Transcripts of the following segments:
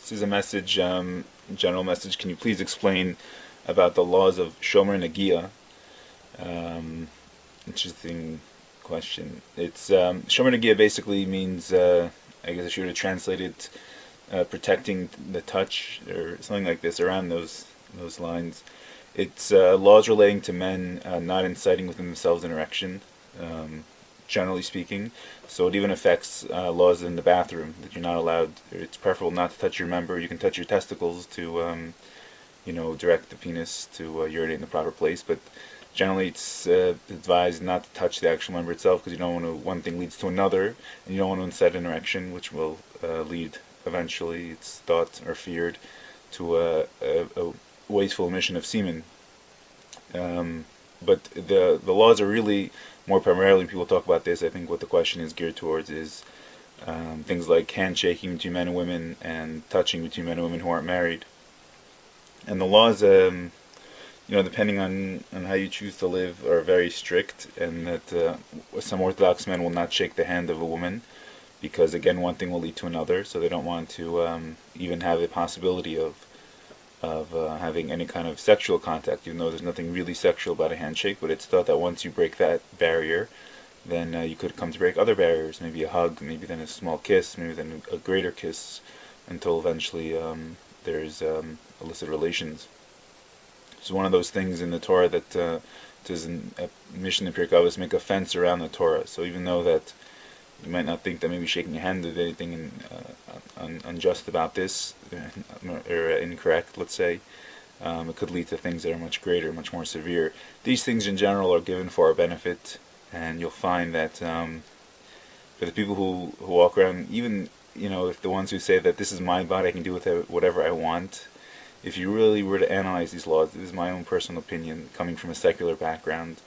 This is a message, general message. Can you please explain about the laws of Shomer Nagia? Interesting question. It's Shomer Nagia basically means, I guess I should have translated, protecting the touch or something like this, around those lines. It's laws relating to men not inciting within themselves an erection, generally speaking. So it even affects laws in the bathroom, that you're not allowed. It's preferable not to touch your member. You can touch your testicles to, direct the penis to urinate in the proper place, but generally it's advised not to touch the actual member itself, because you don't want to. One thing leads to another, and you don't want to incite an erection, which will lead eventually, it's thought or feared, to a wasteful emission of semen. But the laws are really more primarily, when people talk about this, I think what the question is geared towards is things like handshaking between men and women and touching between men and women who aren't married. And the laws, depending on how you choose to live, are very strict, and that some Orthodox men will not shake the hand of a woman, because again, one thing will lead to another, so they don't want to even have the possibility of having any kind of sexual contact, even though there's nothing really sexual about a handshake. But it's thought that once you break that barrier, then you could come to break other barriers, maybe a hug, maybe then a small kiss, maybe then a greater kiss, until eventually there's illicit relations. It's one of those things in the Torah that there's a mission in Pirkei Avos, make a fence around the Torah. So even though that you might not think that maybe shaking your hand is anything unjust about this, or incorrect, let's say, it could lead to things that are much greater, much more severe. These things in general are given for our benefit, and you'll find that for the people who walk around, even if the ones who say that this is my body, I can do with it whatever I want, if you really were to analyze these laws, this is my own personal opinion, coming from a secular background,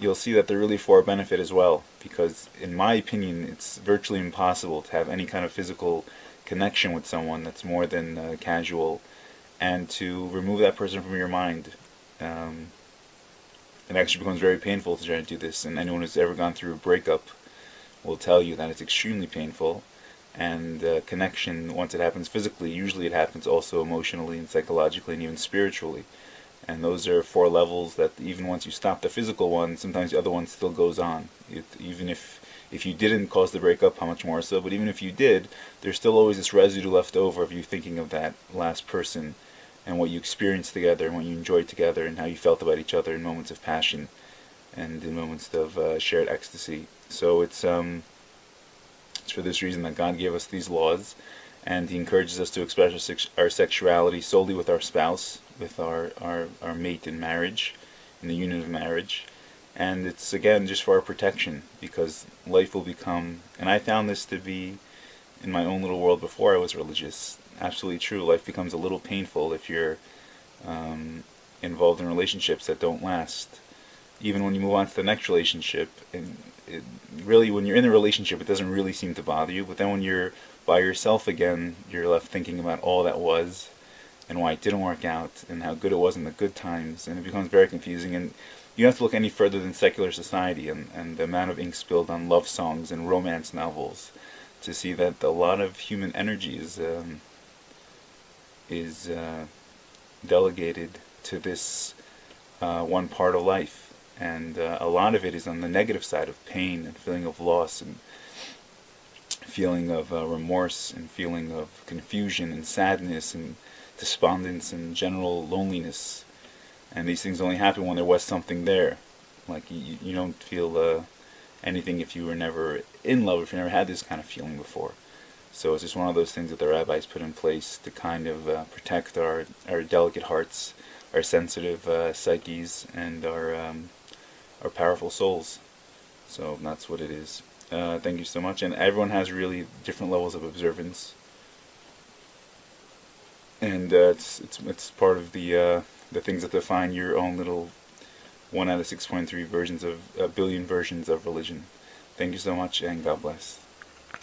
you'll see that they're really for our benefit as well, because in my opinion it's virtually impossible to have any kind of physical connection with someone that's more than casual, and to remove that person from your mind. It actually becomes very painful to try to do this, and anyone who's ever gone through a breakup will tell you that it's extremely painful. And connection, once it happens physically, usually it happens also emotionally and psychologically and even spiritually. And those are 4 levels that even once you stop the physical one, sometimes the other one still goes on. Even if you didn't cause the breakup, how much more so? But even if you did, there's still always this residue left over of you thinking of that last person and what you experienced together and what you enjoyed together and how you felt about each other in moments of passion and in moments of shared ecstasy. So it's for this reason that God gave us these laws, and He encourages us to express our sexuality solely with our spouse, with our mate in marriage, in the union of marriage. And it's again just for our protection, because life will become, and I found this to be in my own little world before I was religious, absolutely true. Life becomes a little painful if you're involved in relationships that don't last. Even when you move on to the next relationship, and really when you're in the relationship it doesn't really seem to bother you, but then when you're by yourself again, you're left thinking about all that was, and why it didn't work out, and how good it was in the good times, and it becomes very confusing. And you don't have to look any further than secular society and the amount of ink spilled on love songs and romance novels to see that a lot of human energy is delegated to this one part of life. And a lot of it is on the negative side of pain and feeling of loss and feeling of remorse and feeling of confusion and sadness and despondence and general loneliness. And these things only happen when there was something there. Like you don't feel anything if you were never in love, if you never had this kind of feeling before. So it's just one of those things that the rabbis put in place to kind of protect our delicate hearts, our sensitive psyches, and our powerful souls. So that's what it is. Thank you so much. And everyone has really different levels of observance, and it's part of the things that define your own little 1 out of 6.3 versions of a billion versions of religion. Thank you so much, and God bless.